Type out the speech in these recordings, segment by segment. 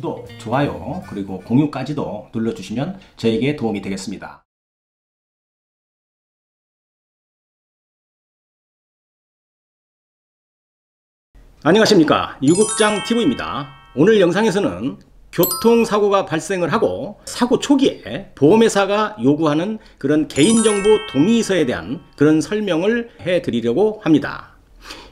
구독, 좋아요, 그리고 공유까지도 눌러주시면 저에게 도움이 되겠습니다. 안녕하십니까, 유국장TV입니다. 오늘 영상에서는 교통사고가 발생을 하고 사고 초기에 보험회사가 요구하는 그런 개인정보 동의서에 대한 그런 설명을 해드리려고 합니다.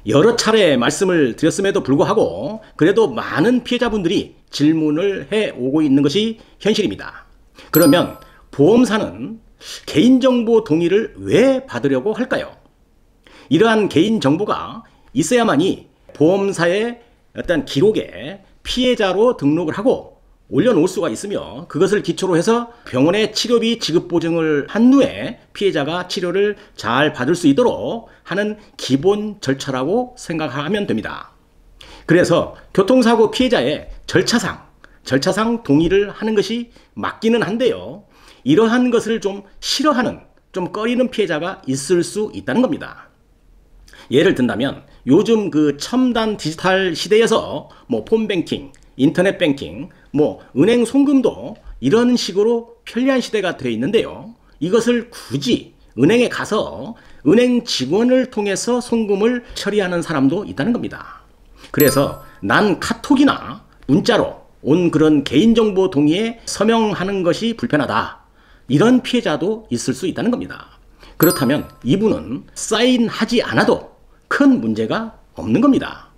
여러 차례 말씀을 드렸음에도 불구하고 그래도 많은 피해자분들이 질문을 해오고 있는 것이 현실입니다. 그러면 보험사는 개인정보 동의를 왜 받으려고 할까요? 이러한 개인정보가 있어야만이 보험사의 어떤 기록에 피해자로 등록을 하고 올려놓을 수가 있으며, 그것을 기초로 해서 병원에 치료비 지급 보증을 한 후에 피해자가 치료를 잘 받을 수 있도록 하는 기본 절차라고 생각하면 됩니다. 그래서 교통사고 피해자의 절차상 동의를 하는 것이 맞기는 한데요, 이러한 것을 좀 싫어하는, 좀 꺼리는 피해자가 있을 수 있다는 겁니다. 예를 든다면 요즘 그 첨단 디지털 시대에서 폰뱅킹, 인터넷 뱅킹, 은행 송금도 이런 식으로 편리한 시대가 되어 있는데요, 이것을 굳이 은행에 가서 은행 직원을 통해서 송금을 처리하는 사람도 있다는 겁니다. 그래서 난 카톡이나 문자로 온 그런 개인정보 동의에 서명하는 것이 불편하다, 이런 피해자도 있을 수 있다는 겁니다. 그렇다면 이분은 사인하지 않아도 큰 문제가 없는 겁니다.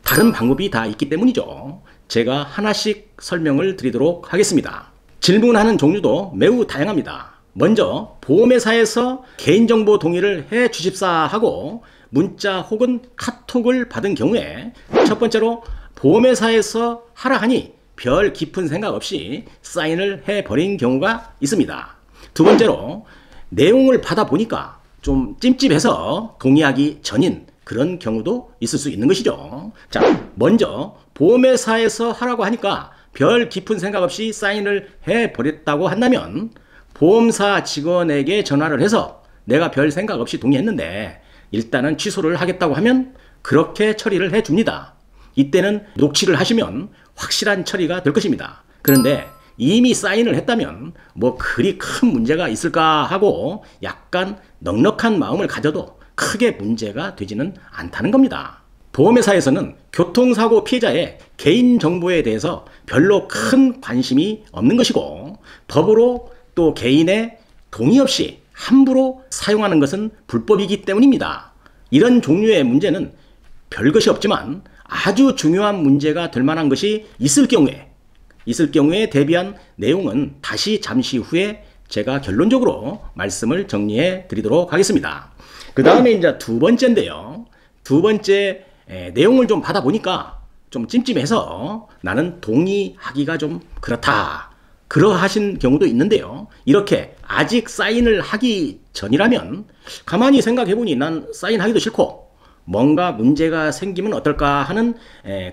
다른 방법이 다 있기 때문이죠. 제가 하나씩 설명을 드리도록 하겠습니다. 질문하는 종류도 매우 다양합니다. 먼저 보험회사에서 개인정보 동의를 해 주십사 하고 문자 혹은 카톡을 받은 경우에 첫 번째로 보험회사에서 하라 하니 별 깊은 생각 없이 사인을 해버린 경우가 있습니다. 두 번째로 내용을 받아보니까 좀 찜찜해서 동의하기 전인 그런 경우도 있을 수 있는 것이죠. 자, 먼저 보험회사에서 하라고 하니까 별 깊은 생각 없이 사인을 해버렸다고 한다면 보험사 직원에게 전화를 해서 내가 별 생각 없이 동의했는데 일단은 취소를 하겠다고 하면 그렇게 처리를 해줍니다. 이때는 녹취를 하시면 확실한 처리가 될 것입니다. 그런데 이미 사인을 했다면 그리 큰 문제가 있을까 하고 약간 넉넉한 마음을 가져도 크게 문제가 되지는 않다는 겁니다. 보험회사에서는 교통사고 피해자의 개인정보에 대해서 별로 큰 관심이 없는 것이고, 법으로 또 개인의 동의 없이 함부로 사용하는 것은 불법이기 때문입니다. 이런 종류의 문제는 별것이 없지만 아주 중요한 문제가 될 만한 것이 있을 경우에 대비한 내용은 다시 잠시 후에 제가 결론적으로 말씀을 정리해 드리도록 하겠습니다. 그 다음에 이제 두 번째인데요. 두 번째 내용을 좀 받아보니까 좀 찜찜해서 나는 동의하기가 좀 그렇다, 그러하신 경우도 있는데요. 이렇게 아직 사인을 하기 전이라면 가만히 생각해보니 난 사인하기도 싫고 뭔가 문제가 생기면 어떨까 하는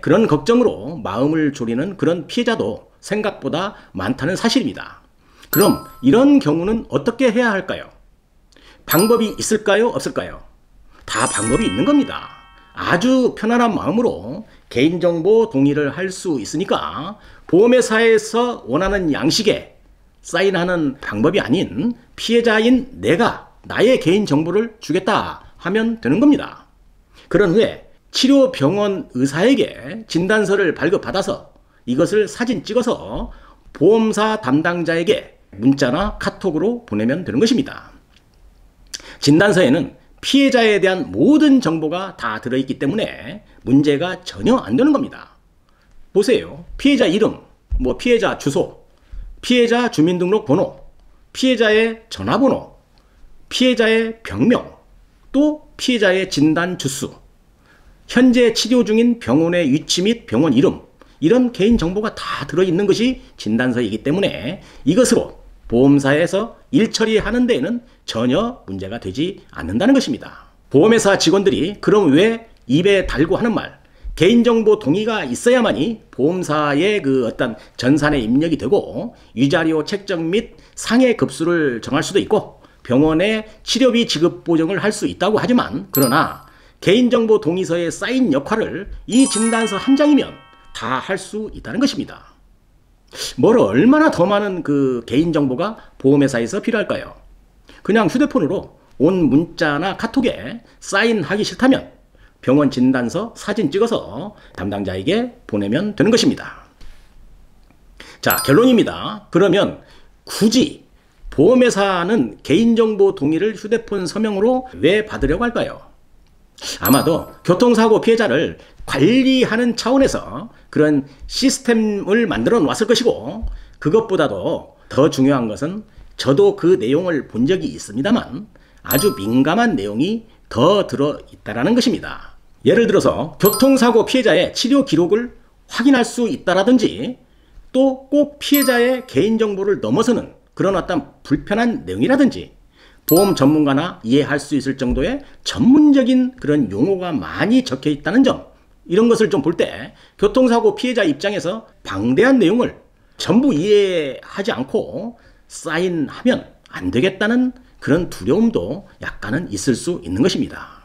그런 걱정으로 마음을 졸이는 그런 피해자도 생각보다 많다는 사실입니다. 그럼 이런 경우는 어떻게 해야 할까요? 방법이 있을까요? 없을까요? 다 방법이 있는 겁니다. 아주 편안한 마음으로 개인정보 동의를 할 수 있으니까 보험회사에서 원하는 양식에 사인하는 방법이 아닌 피해자인 내가 나의 개인정보를 주겠다 하면 되는 겁니다. 그런 후에 치료병원 의사에게 진단서를 발급받아서 이것을 사진 찍어서 보험사 담당자에게 문자나 카톡으로 보내면 되는 것입니다. 진단서에는 피해자에 대한 모든 정보가 다 들어있기 때문에 문제가 전혀 안 되는 겁니다. 보세요. 피해자 이름, 피해자 주소, 피해자 주민등록번호, 피해자의 전화번호, 피해자의 병명, 또 피해자의 진단 주수, 현재 치료 중인 병원의 위치 및 병원 이름, 이런 개인정보가 다 들어있는 것이 진단서이기 때문에 이것으로 보험사에서 일 처리하는 데에는 전혀 문제가 되지 않는다는 것입니다. 보험회사 직원들이 그럼 왜 입에 달고 하는 말, 개인정보 동의가 있어야만이 보험사의 그 어떤 전산에 입력이 되고 위자료 책정 및 상해 급수를 정할 수도 있고 병원에 치료비 지급 보증을 할 수 있다고 하지만, 그러나 개인정보 동의서의 사인 역할을 이 진단서 한 장이면 다 할 수 있다는 것입니다. 뭘 얼마나 더 많은 그 개인정보가 보험회사에서 필요할까요? 그냥 휴대폰으로 온 문자나 카톡에 사인하기 싫다면 병원 진단서 사진 찍어서 담당자에게 보내면 되는 것입니다. 자, 결론입니다. 그러면 굳이 보험회사는 개인정보 동의를 휴대폰 서명으로 왜 받으려고 할까요? 아마도 교통사고 피해자를 관리하는 차원에서 그런 시스템을 만들어 놨을 것이고, 그것보다도 더 중요한 것은 저도 그 내용을 본 적이 있습니다만 아주 민감한 내용이 더 들어있다는 것입니다. 예를 들어서 교통사고 피해자의 치료 기록을 확인할 수 있다라든지, 또 꼭 피해자의 개인정보를 넘어서는 그런 어떤 불편한 내용이라든지, 보험 전문가나 이해할 수 있을 정도의 전문적인 그런 용어가 많이 적혀 있다는 점, 이런 것을 좀 볼 때 교통사고 피해자 입장에서 방대한 내용을 전부 이해하지 않고 사인하면 안 되겠다는 그런 두려움도 약간은 있을 수 있는 것입니다.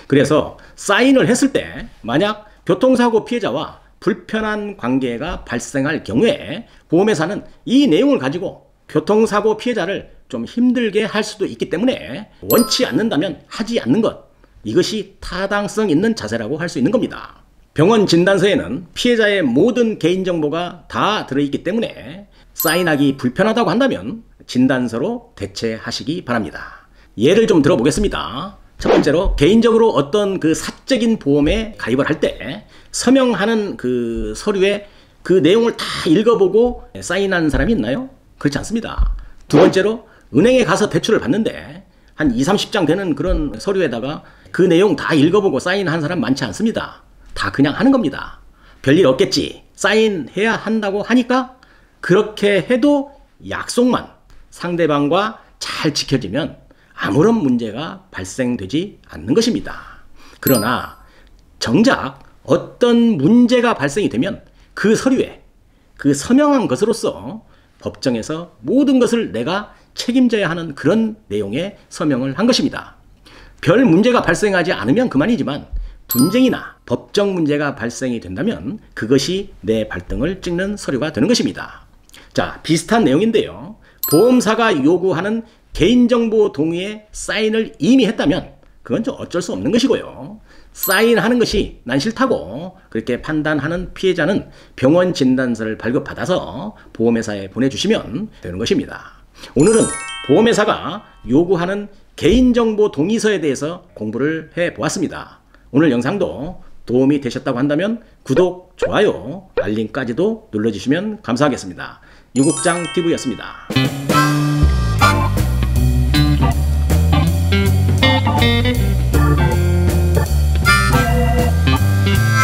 그래서 사인을 했을 때 만약 교통사고 피해자와 불편한 관계가 발생할 경우에 보험회사는 이 내용을 가지고 교통사고 피해자를 좀 힘들게 할 수도 있기 때문에 원치 않는다면 하지 않는 것, 이것이 타당성 있는 자세라고 할 수 있는 겁니다. 병원 진단서에는 피해자의 모든 개인정보가 다 들어있기 때문에 사인하기 불편하다고 한다면 진단서로 대체하시기 바랍니다. 예를 좀 들어보겠습니다. 첫 번째로, 개인적으로 어떤 그 사적인 보험에 가입을 할 때 서명하는 그 서류에 그 내용을 다 읽어보고 사인하는 사람이 있나요? 그렇지 않습니다. 두 번째로, 은행에 가서 대출을 받는데 한 20, 30장 되는 그런 서류에다가 그 내용 다 읽어보고 사인한 사람 많지 않습니다. 다 그냥 하는 겁니다. 별일 없겠지, 사인해야 한다고 하니까 그렇게 해도 약속만 상대방과 잘 지켜지면 아무런 문제가 발생되지 않는 것입니다. 그러나 정작 어떤 문제가 발생이 되면 그 서류에 그 서명한 것으로서 법정에서 모든 것을 내가 책임져야 하는 그런 내용의 서명을 한 것입니다. 별 문제가 발생하지 않으면 그만이지만 분쟁이나 법적 문제가 발생이 된다면 그것이 내 발등을 찍는 서류가 되는 것입니다. 자, 비슷한 내용인데요. 보험사가 요구하는 개인정보 동의에 사인을 이미 했다면 그건 좀 어쩔 수 없는 것이고요. 사인하는 것이 난 싫다고 그렇게 판단하는 피해자는 병원 진단서를 발급받아서 보험회사에 보내주시면 되는 것입니다. 오늘은 보험회사가 요구하는 개인정보 동의서에 대해서 공부를 해보았습니다. 오늘 영상도 도움이 되셨다고 한다면 구독, 좋아요, 알림까지도 눌러주시면 감사하겠습니다. 유국장TV였습니다.